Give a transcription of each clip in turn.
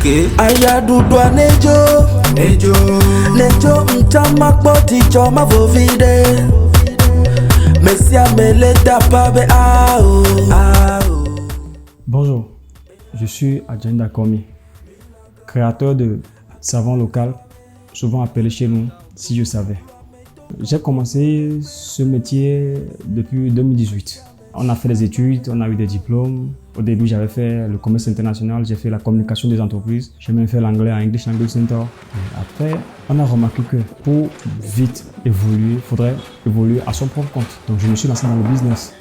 Aya dudwa nejo mtama kpoti choma vovide. Messia mele tapabe ao. Bonjour, je suis Adjenda Komi, créateur de savon local, souvent appelé chez nous Si Je Savais. J'ai commencé ce métier depuis 2018. On a fait des études, on a eu des diplômes. Au début, j'avais fait le commerce international, j'ai fait la communication des entreprises. J'ai même fait l'anglais à English Language Center. Et après, on a remarqué que pour vite évoluer, il faudrait évoluer à son propre compte. Donc, je me suis lancé dans le business.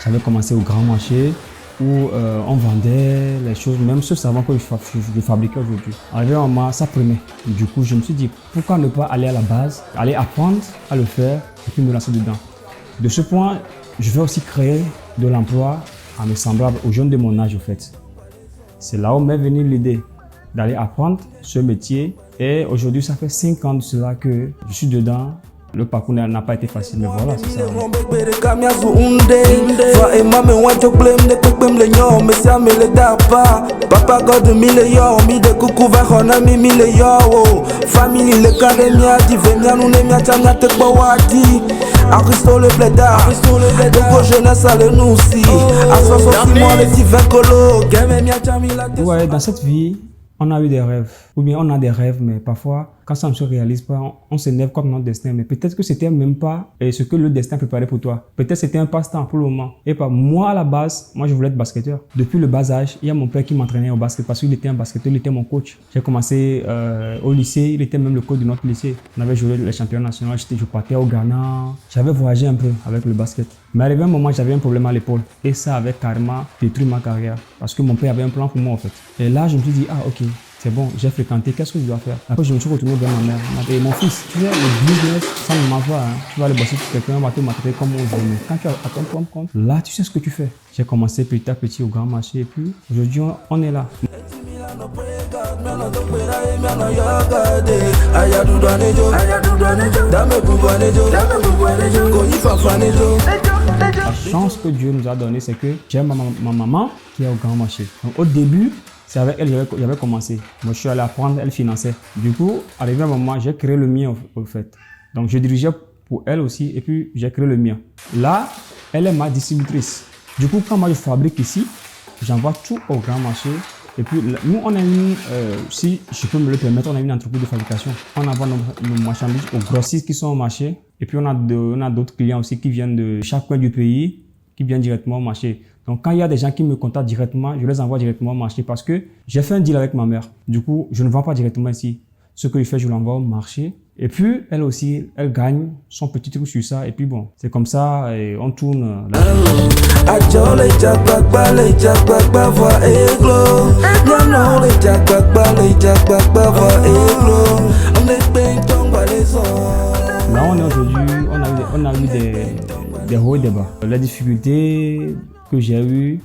J'avais commencé au grand marché où on vendait les choses, même ce savon que je fabriquais aujourd'hui. Arrivé un moment, ça prenait. Du coup, je me suis dit, pourquoi ne pas aller à la base, aller apprendre à le faire et puis me lancer dedans. De ce point, je vais aussi créer de l'emploi à mes semblables, aux jeunes de mon âge, en fait. C'est là où m'est venue l'idée d'aller apprendre ce métier. Et aujourd'hui, ça fait 5 ans de cela que je suis dedans. Le parcours n'a pas été facile, mais voilà, c'est ça. Ouais, dans cette vie, on a eu des rêves, ou bien on a des rêves, mais parfois, quand ça ne se réalise pas, on s'énerve contre notre destin. Mais peut-être que c'était même pas ce que le destin préparait pour toi. Peut-être c'était un passe-temps pour le moment. Et pas moi, à la base, moi je voulais être basketteur. Depuis le bas âge, il y a mon père qui m'entraînait au basket parce qu'il était un basketteur, il était mon coach. J'ai commencé au lycée, il était même le coach de notre lycée. On avait joué les championnats nationaux, je partais au Ghana. J'avais voyagé un peu avec le basket. Mais arrivé un moment, j'avais un problème à l'épaule. Et ça avait carrément détruit ma carrière. Parce que mon père avait un plan pour moi en fait. Et là, je me suis dit, ah ok. C'est bon, j'ai fréquenté, qu'est-ce que je dois faire? Après, je me suis retourné vers ma mère. Et mon fils, tu sais, le business, ça ne marche pas. Tu vas aller bosser pour quelqu'un, on va te maltraiter comme on veut. Mais quand tu as à ton propre compte, là, tu sais ce que tu fais. J'ai commencé petit à petit au grand marché et puis aujourd'hui, on est là. La chance que Dieu nous a donnée, c'est que j'ai ma maman qui est au grand marché. Donc, au début, c'est avec elle que j'avais commencé. Moi, je suis allé apprendre, elle finançait. Du coup, arrivé à un moment, j'ai créé le mien au fait. Donc, je dirigeais pour elle aussi et puis j'ai créé le mien. Là, elle est ma distributrice. Du coup, quand moi je fabrique ici, j'envoie tout au grand marché. Et puis, nous, on a une, si je peux me le permettre, on a une entreprise de fabrication. On envoie nos marchandises aux grossistes qui sont au marché. Et puis, on a d'autres clients aussi qui viennent de chaque coin du pays, qui viennent directement au marché. Donc, quand il y a des gens qui me contactent directement, je les envoie directement au marché parce que j'ai fait un deal avec ma mère. Du coup, je ne vends pas directement ici. Ce que je fais, je l'envoie au marché. Et puis, elle aussi, elle gagne son petit truc sur ça. Et puis bon, c'est comme ça et on tourne. Là, on est aujourd'hui, on a eu des hauts et des bas. Les difficultés que j'ai eues,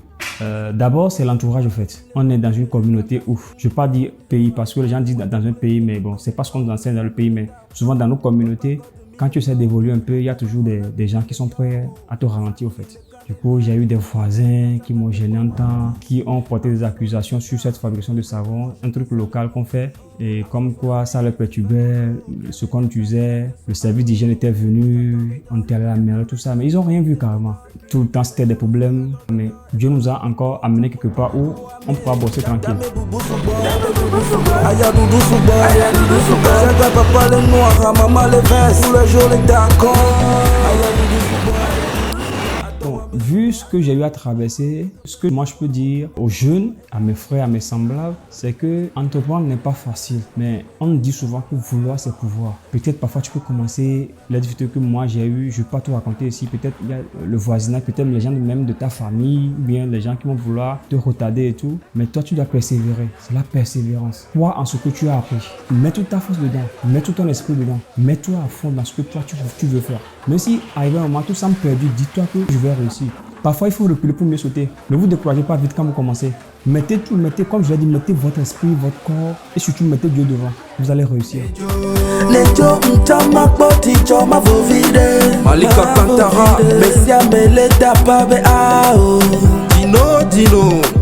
d'abord, c'est l'entourage en fait. On est dans une communauté ouf. Je ne veux pas dire pays parce que les gens disent dans un pays, mais bon, c'est pas ce qu'on nous enseigne dans le pays, mais souvent dans nos communautés, quand tu essaies d'évoluer un peu, il y a toujours des gens qui sont prêts à te ralentir en fait. Du coup, j'ai eu des voisins qui m'ont gêné un temps, qui ont porté des accusations sur cette fabrication de savon, un truc local qu'on fait, et comme quoi ça leur perturbait, ce qu'on utilisait, le service d'hygiène était venu, on était allé à la mairie, tout ça, mais ils n'ont rien vu carrément. Tout le temps, c'était des problèmes, mais Dieu nous a encore amené quelque part où on pourra bosser tranquille. Bon, vu ce que j'ai eu à traverser, ce que moi je peux dire aux jeunes, à mes frères, à mes semblables, c'est que entreprendre n'est pas facile. Mais on nous dit souvent que vouloir c'est pouvoir. Peut-être parfois tu peux commencer les difficultés que moi j'ai eues, je ne vais pas tout raconter ici. Peut-être il y a le voisinage, peut-être les gens même de ta famille, ou bien les gens qui vont vouloir te retarder et tout. Mais toi tu dois persévérer. C'est la persévérance. Crois en ce que tu as appris. Mets toute ta force dedans. Mets tout ton esprit dedans. Mets-toi à fond dans ce que toi tu veux faire. Même si arrivé un moment tout semble perdu, dis-toi que je vais réussir. Parfois, il faut reculer pour mieux sauter. Ne vous découragez pas vite quand vous commencez. Mettez tout, comme je l'ai dit, mettez votre esprit, votre corps et surtout mettez Dieu devant. Vous allez réussir. Malika Kantara, Messia Mele Tapabe Ao. Dino.